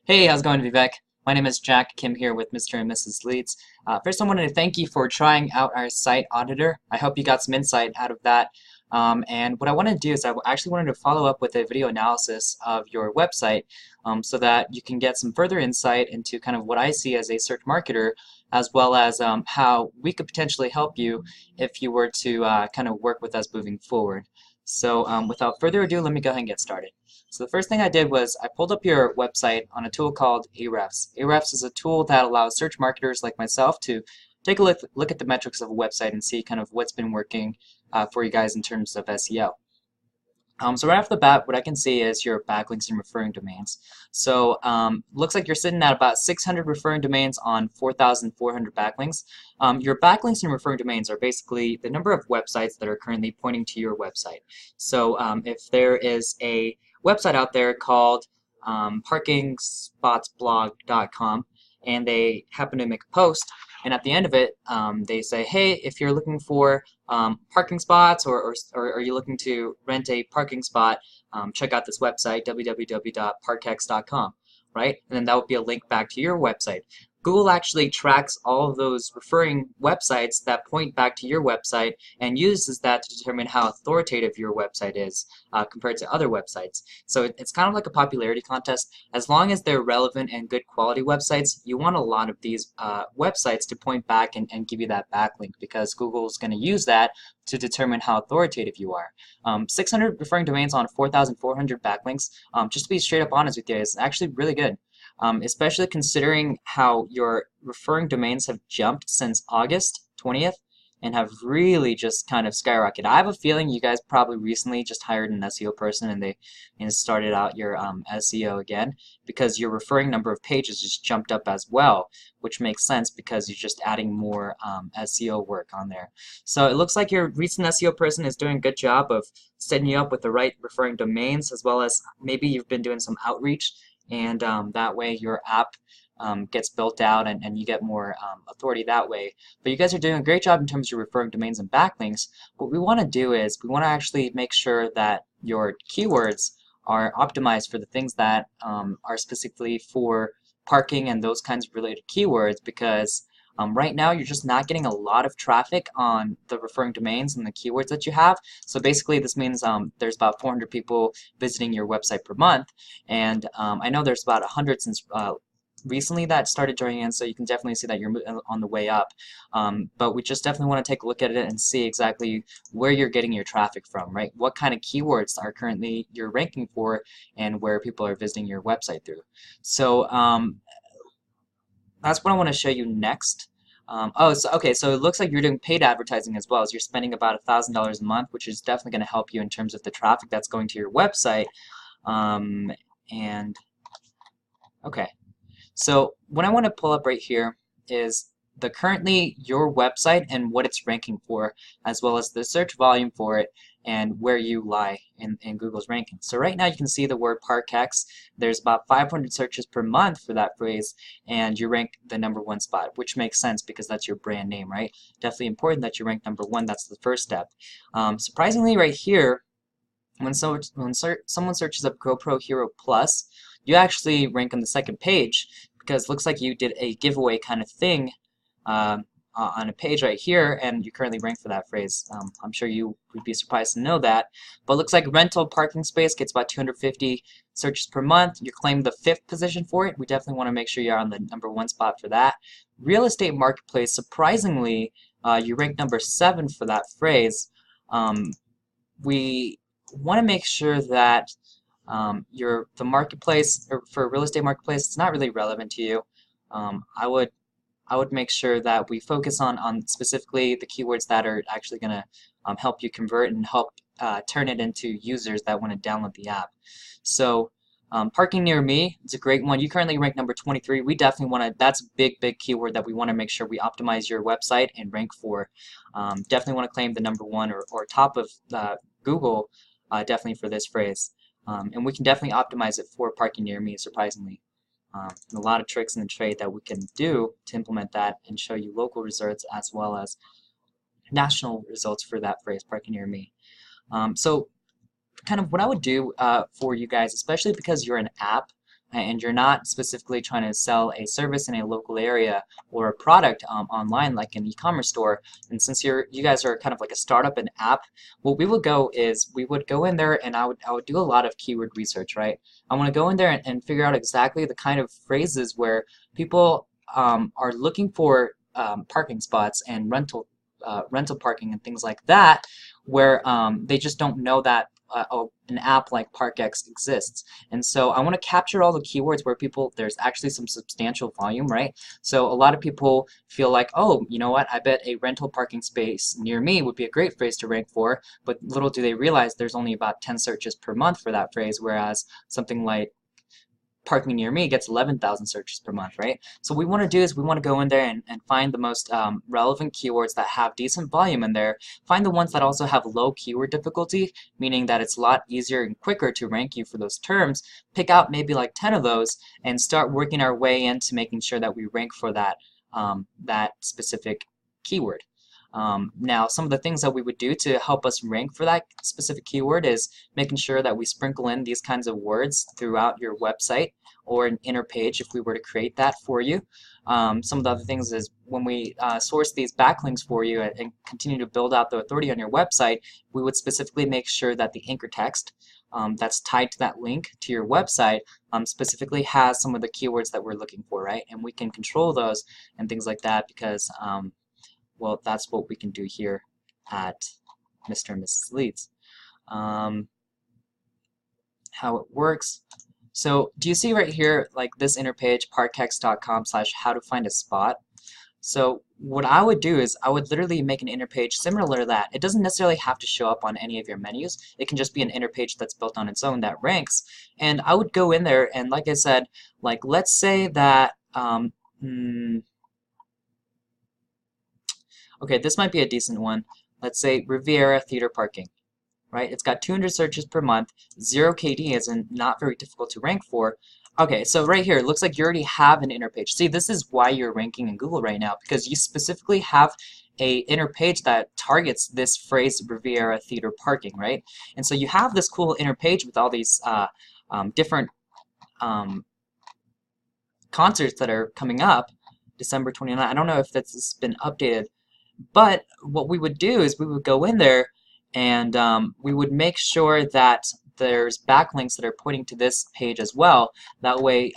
Hey, how's it going, Vivek? My name is Jack Kim here with Mr. and Mrs. Leeds. First, I wanted to thank you for trying out our site auditor. I hope you got some insight out of that. And what I want to do is I actually wanted to follow up with a video analysis of your website so that you can get some further insight into kind of what I see as a search marketer, as well as how we could potentially help you if you were to kind of work with us moving forward. So without further ado, let me go ahead and get started. So the first thing I did was I pulled up your website on a tool called Ahrefs. Ahrefs is a tool that allows search marketers like myself to take a look at the metrics of a website and see kind of what's been working for you guys in terms of SEO. So right off the bat, what I can see is your backlinks and referring domains. So looks like you're sitting at about 600 referring domains on 4,400 backlinks. Your backlinks and referring domains are basically the number of websites that are currently pointing to your website. So if there is a website out there called parkingspotsblog.com and they happen to make a post, and at the end of it, they say, hey, if you're looking for parking spots or are you looking to rent a parking spot, check out this website, www.parqex.com, right? And then that would be a link back to your website. Google actually tracks all of those referring websites that point back to your website and uses that to determine how authoritative your website is compared to other websites. So it's kind of like a popularity contest. As long as they're relevant and good quality websites, you want a lot of these websites to point back and give you that backlink because Google is going to use that to determine how authoritative you are. 600 referring domains on 4,400 backlinks, just to be straight up honest with you, is actually really good. Especially considering how your referring domains have jumped since August 20th and have really just kind of skyrocketed. I have a feeling you guys probably recently just hired an SEO person and they started out your SEO again because your referring number of pages just jumped up as well, which makes sense because you're just adding more SEO work on there. So it looks like your recent SEO person is doing a good job of setting you up with the right referring domains, as well as maybe you've been doing some outreach, and that way your app gets built out and you get more authority that way. But you guys are doing a great job in terms of your referring domains and backlinks. What we want to do is we want to actually make sure that your keywords are optimized for the things that are specifically for parking and those kinds of related keywords, because right now you're just not getting a lot of traffic on the referring domains and the keywords that you have. So basically this means there's about 400 people visiting your website per month, and I know there's about 100 since recently that started joining in, so you can definitely see that you're on the way up. But we just definitely want to take a look at it and see exactly where you're getting your traffic from, right? What kind of keywords are currently you're ranking for and where people are visiting your website through. So that's what I want to show you next. So it looks like you're doing paid advertising as well, as you're spending about $1,000 a month, which is definitely going to help you in terms of the traffic that's going to your website. And okay, so what I want to pull up right here is currently your website and what it's ranking for, as well as the search volume for it and where you lie in Google's ranking. So right now you can see the word parqex. There's about 500 searches per month for that phrase, and you rank the #1 spot, which makes sense because that's your brand name, right? Definitely important that you rank #1. That's the first step. Surprisingly, right here, when someone searches up GoPro Hero Plus, you actually rank on the second page because it looks like you did a giveaway kind of thing on a page right here, and you currently rank for that phrase. I'm sure you would be surprised to know that. But it looks like rental parking space gets about 250 searches per month. You claim the 5th position for it. We definitely want to make sure you're on the #1 spot for that. Real estate marketplace, surprisingly, you rank #7 for that phrase. We want to make sure that the marketplace, or for real estate marketplace, it's not really relevant to you. I would make sure that we focus on specifically the keywords that are actually going to help you convert and help turn it into users that want to download the app. So parking near me, it's a great one. You currently rank #23. We definitely want to, that's a big keyword that we want to make sure we optimize your website and rank for. Definitely want to claim the #1 or top of Google, definitely for this phrase. And we can definitely optimize it for parking near me, surprisingly. A lot of tricks in the trade that we can do to implement that and show you local results as well as national results for that phrase, parking near me. So kind of what I would do for you guys, especially because you're an app and you're not specifically trying to sell a service in a local area or a product online like an e-commerce store, and since you guys are kind of like a startup and app, what we would go is we would go in there and I would do a lot of keyword research, right? I want to go in there and figure out exactly the kind of phrases where people are looking for parking spots and rental parking and things like that, where they just don't know that an app like parqex exists. And so I want to capture all the keywords where there's actually some substantial volume, right? So a lot of people feel like, oh, you know what, I bet a rental parking space near me would be a great phrase to rank for, but little do they realize there's only about 10 searches per month for that phrase, whereas something like parking near me gets 11,000 searches per month, right? So what we want to do is we want to go in there and find the most relevant keywords that have decent volume in there, find the ones that also have low keyword difficulty, meaning that it's a lot easier and quicker to rank you for those terms, pick out maybe like 10 of those, and start working our way into making sure that we rank for that, that specific keyword. Now, some of the things that we would do to help us rank for that specific keyword is making sure that we sprinkle in these kinds of words throughout your website or an inner page if we were to create that for you. Some of the other things is when we source these backlinks for you and continue to build out the authority on your website, we would specifically make sure that the anchor text that's tied to that link to your website specifically has some of the keywords that we're looking for, right? And we can control those and things like that because well, that's what we can do here at Mr. and Mrs. Leads. How it works. So do you see right here, like this inner page, parqex.com/how to find a spot? So what I would do is I would literally make an inner page similar to that. It doesn't necessarily have to show up on any of your menus. It can just be an inner page that's built on its own that ranks. And I would go in there and, like I said, like let's say that okay, this might be a decent one. Let's say Riviera Theater Parking, right? It's got 200 searches per month, 0 KD is not very difficult to rank for. Okay, so right here, it looks like you already have an inner page. See, this is why you're ranking in Google right now, because you specifically have a inner page that targets this phrase Riviera Theater Parking, right? And so you have this cool inner page with all these different concerts that are coming up, December 29th. I don't know if that's been updated. But what we would do is we would go in there and we would make sure that there's backlinks that are pointing to this page as well. That way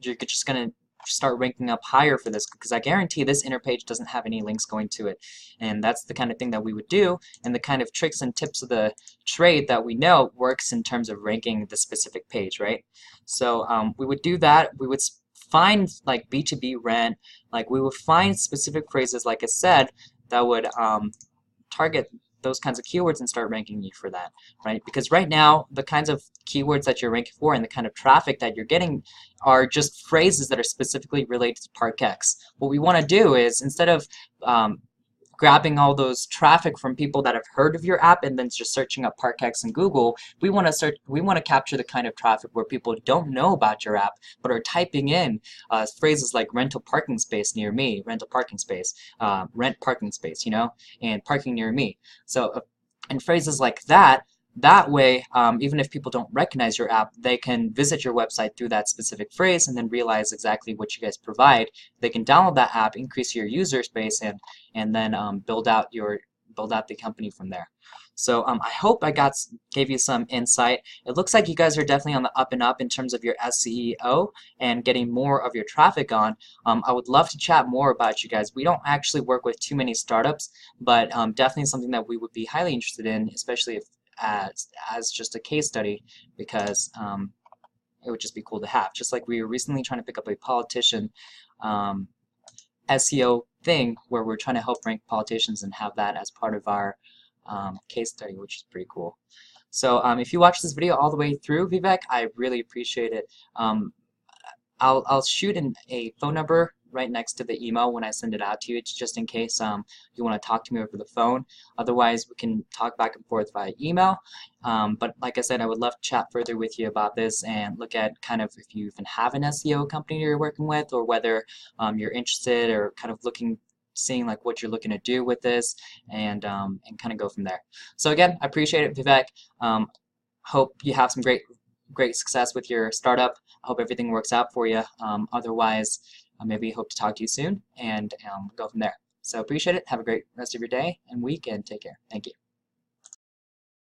you're just going to start ranking up higher for this, because I guarantee this inner page doesn't have any links going to it. And that's the kind of thing that we would do, and the kind of tricks and tips of the trade that we know works in terms of ranking the specific page, right? So we would do that. We would find like B2B rent, like we would find specific phrases, like I said, that would target those kinds of keywords and start ranking you for that, right? Because right now, the kinds of keywords that you're ranking for and the kind of traffic that you're getting are just phrases that are specifically related to parqex. What we want to do is, instead of grabbing all those traffic from people that have heard of your app and then just searching up parqex in Google, we want to capture the kind of traffic where people don't know about your app but are typing in phrases like rental parking space near me, rental parking space, rent parking space, you know, and parking near me. So and phrases like that. That way, even if people don't recognize your app, they can visit your website through that specific phrase and then realize exactly what you guys provide. They can download that app, increase your user space, and then build out the company from there. So I hope I gave you some insight. It looks like you guys are definitely on the up and up in terms of your SEO and getting more of your traffic on. I would love to chat more about you guys. We don't actually work with too many startups, but definitely something that we would be highly interested in, especially if as just a case study, because it would just be cool to have. Just like we were recently trying to pick up a politician SEO thing where we're trying to help rank politicians and have that as part of our case study, which is pretty cool. So if you watch this video all the way through, Vivek, I really appreciate it. I'll shoot a phone number right next to the email when I send it out to you. It's just in case you want to talk to me over the phone. Otherwise, we can talk back and forth via email. But like I said, I would love to chat further with you about this and look at kind of if you even have an SEO company you're working with, or whether you're interested or kind of seeing like what you're looking to do with this, and kind of go from there. So again, I appreciate it, Vivek. Hope you have some great great success with your startup. I hope everything works out for you. Otherwise, maybe hope to talk to you soon and go from there. So appreciate it. Have a great rest of your day and week, and take care. Thank you.